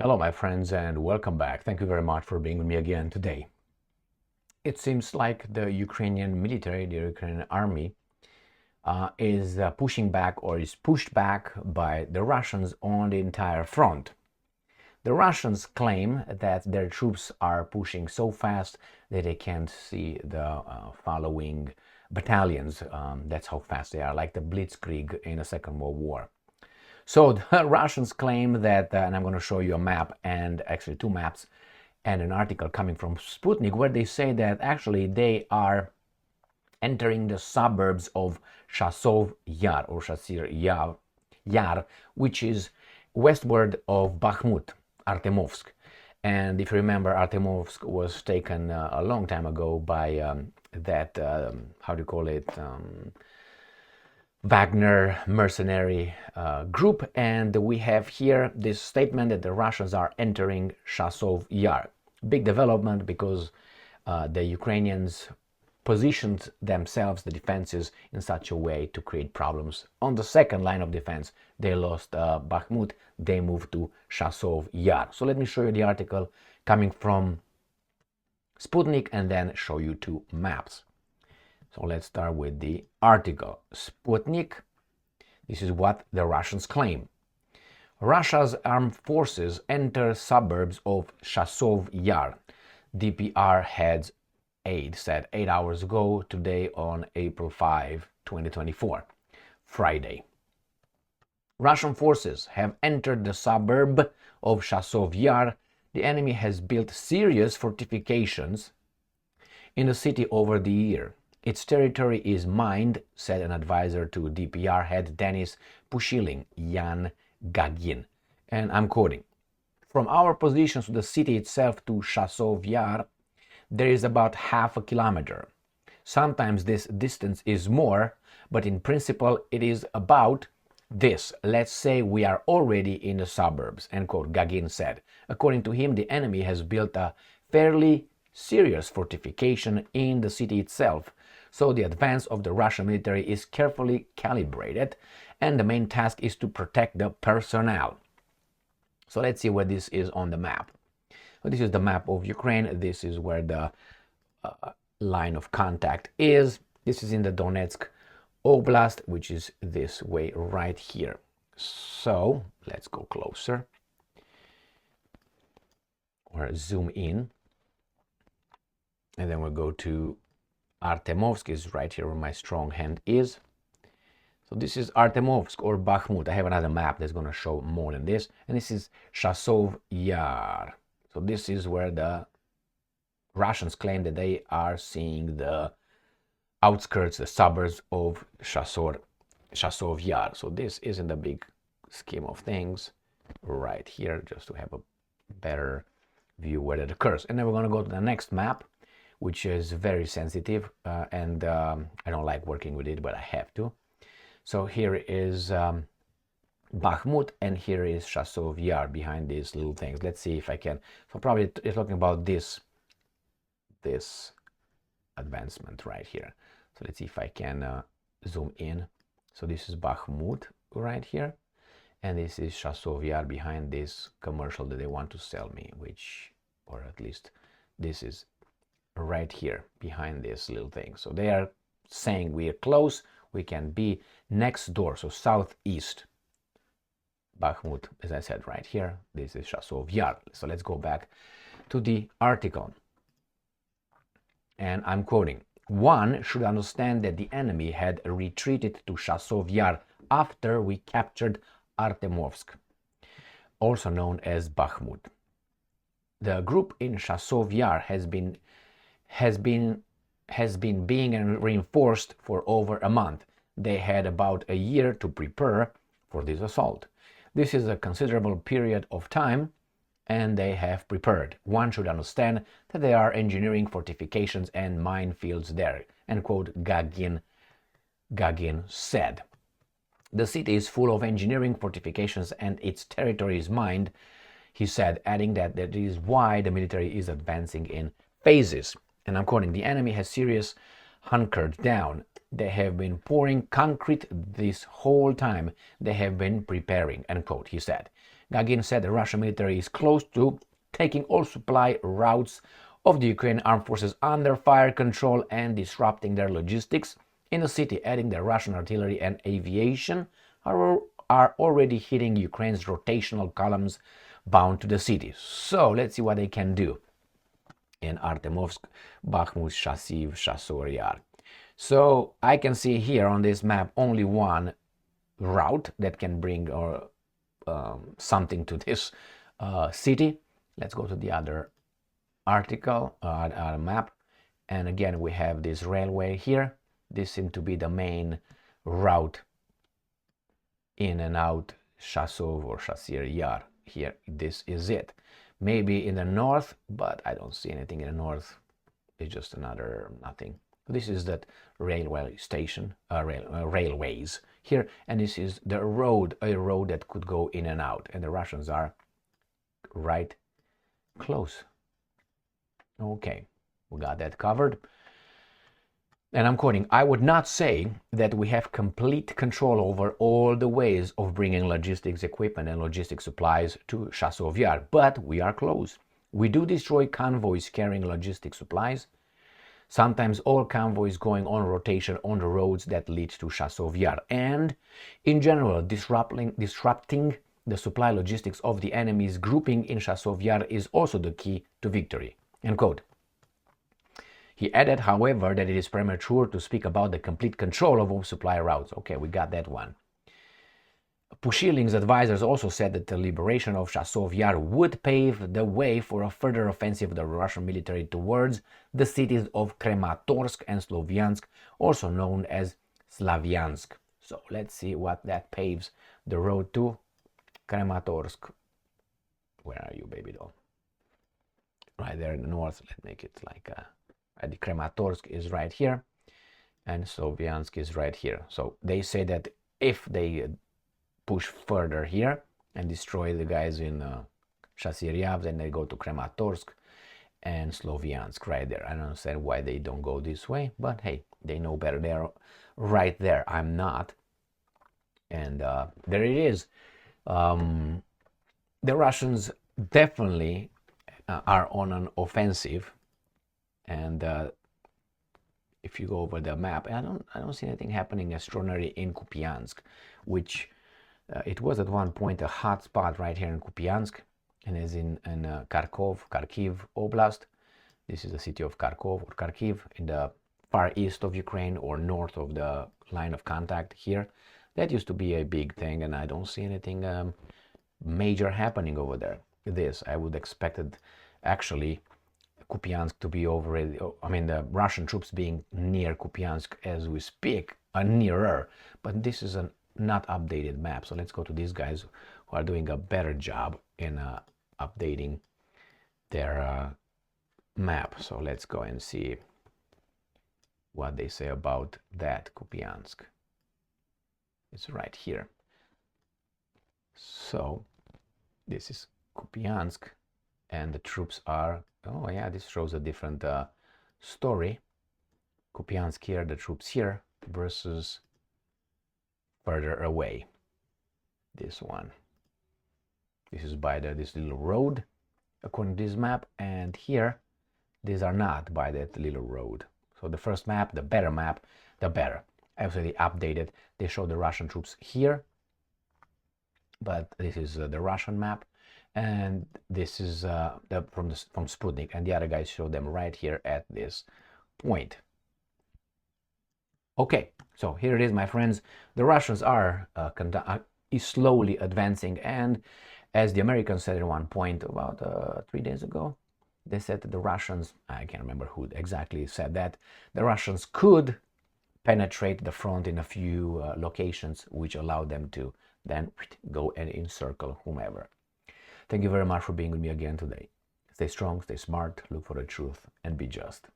Hello, my friends, and welcome back. Thank you very much for being with me again today. It seems like the Ukrainian military, the Ukrainian army, is pushing back or is pushed back by the Russians on the entire front. The Russians claim that their troops are pushing so fast that they can't see the following battalions. That's how fast they are, like the Blitzkrieg in the Second World War. So the Russians claim that, and I'm going to show you a map, and actually two maps, and an article coming from Sputnik, where they say that actually they are entering the suburbs of Chasov Yar, or Chasir Yar, which is westward of Bakhmut, Artemovsk. And if you remember, Artemovsk was taken a long time ago by that, how do you call it, Wagner mercenary group, and we have here this statement that the Russians are entering Chasov Yar. Big development because the Ukrainians positioned themselves, the defenses, in such a way to create problems. On the second line of defense, they lost Bakhmut, they moved to Chasov Yar. So let me show you the article coming from Sputnik and then show you two maps. So let's start with the article. Sputnik, this is what the Russians claim. Russia's armed forces enter suburbs of Chasov Yar. DPR heads aide said 8 hours ago, today on April 5, 2024, Friday. Russian forces have entered the suburb of Chasov Yar. The enemy has built serious fortifications in the city over the year. Its territory is mined, said an advisor to DPR head Denis Pushilin, Yan Gagin. And I'm quoting, "From our positions to the city itself to Chasov Yar, there is about half a kilometer. Sometimes this distance is more, but in principle it is about this. Let's say we are already in the suburbs," end quote, Gagin said. According to him, the enemy has built a fairly serious fortification in the city itself, so the advance of the Russian military is carefully calibrated, and the main task is to protect the personnel. So let's see where this is on the map. So this is the map of Ukraine. This is where the line of contact is. This is in the Donetsk Oblast, which is this way right here. So let's go closer or zoom in. And then we'll go to Artemovsk, is right here where my strong hand is. So this is Artemovsk or Bakhmut. I have another map that's going to show more than this. And this is Chasov Yar. So this is where the Russians claim that they are seeing the outskirts, the suburbs of Chasov Yar. So this is in the big scheme of things right here, just to have a better view where it occurs. And then we're going to go to the next map, which is very sensitive, and I don't like working with it, but I have to. So here is Bakhmut, and here is Chasov Yar behind these little things. Let's see if I can. So probably it's talking about this advancement right here. So let's see if I can zoom in. So this is Bakhmut right here, and this is Chasov Yar behind this commercial that they want to sell me, which, or at least this is right here behind this little thing. So they are saying we are close, we can be next door, so southeast. Bakhmut, as I said, right here. This is Chasov Yar. So let's go back to the article. And I'm quoting, "One should understand that the enemy had retreated to Chasov Yar after we captured Artemovsk, also known as Bakhmut. The group in Chasov Yar has been being reinforced for over a month. They had about a year to prepare for this assault. This is a considerable period of time, and they have prepared. One should understand that they are engineering fortifications and minefields there," end quote, Gagin said. "The city is full of engineering fortifications and its territory is mined," he said, adding that that is why the military is advancing in phases. And I'm quoting, "The enemy has serious hunkered down. They have been pouring concrete this whole time. They have been preparing," end quote, he said. Gagin said the Russian military is close to taking all supply routes of the Ukrainian armed forces under fire control and disrupting their logistics in the city, adding that Russian artillery and aviation are already hitting Ukraine's rotational columns bound to the city. So let's see what they can do in Artemovsk, Bakhmut, Chasiv, Chasov Yar. So I can see here on this map only one route that can bring something to this city. Let's go to the other article, map, and again we have this railway here. This seems to be the main route in and out Chasov or Chasir Yar. Here, this is it. Maybe in the north, but I don't see anything in the north. It's just another nothing. This is that railway station, railways here, and this is the road, a road that could go in and out, and the Russians are right close. Okay, we got that covered. And I'm quoting, I would not say that we have complete control over all the ways of bringing logistics equipment and logistic supplies to Chasov Yar, but we are close. We do destroy convoys carrying logistic supplies, sometimes all convoys going on rotation on the roads that lead to Chasov Yar, and in general disrupting the supply logistics of the enemy's grouping in Chasov Yar is also the key to victory. End quote. He added, however, that it is premature to speak about the complete control of all supply routes. Okay, we got that one. Pushilin's advisors also said that the liberation of Chasov Yar would pave the way for a further offensive of the Russian military towards the cities of Kramatorsk and Sloviansk, also known as Slaviansk. So let's see what that paves the road to. Kramatorsk. Where are you, baby doll? Right there in the north. Let's make it like the Kramatorsk is right here, and Sloviansk is right here. So they say that if they push further here and destroy the guys in Chasiryav, then they go to Kramatorsk and Sloviansk right there. I don't understand why they don't go this way, but hey, they know better. They're right there. I'm not. And there it is. The Russians definitely are on an offensive. And if you go over the map, I don't see anything happening extraordinary in Kupiansk, which it was at one point a hot spot right here in Kupiansk, and is in Kharkiv Oblast. This is the city of Kharkov or Kharkiv in the far east of Ukraine or north of the line of contact here. That used to be a big thing, and I don't see anything major happening over there. I would expect it actually Kupiansk to be already, I mean the Russian troops being near Kupiansk as we speak, nearer, but this is a not updated map. So let's go to these guys who are doing a better job in updating their map. So let's go and see what they say about that Kupiansk. It's right here. So this is Kupiansk, and the troops are, oh yeah, this shows a different story. Kupiansk here, the troops here, versus further away. This one. This is by this little road, according to this map, and here, these are not by that little road. So the first map, the better map, the better. Absolutely updated. They show the Russian troops here, but this is the Russian map, and this is from Sputnik, and the other guys show them right here at this point. Okay, so here it is, my friends. The Russians are slowly advancing, and as the Americans said at one point about 3 days ago, they said that the Russians, I can't remember who exactly said that, the Russians could penetrate the front in a few locations, which allowed them to then go and encircle whomever. Thank you very much for being with me again today. Stay strong, stay smart, look for the truth, and be just.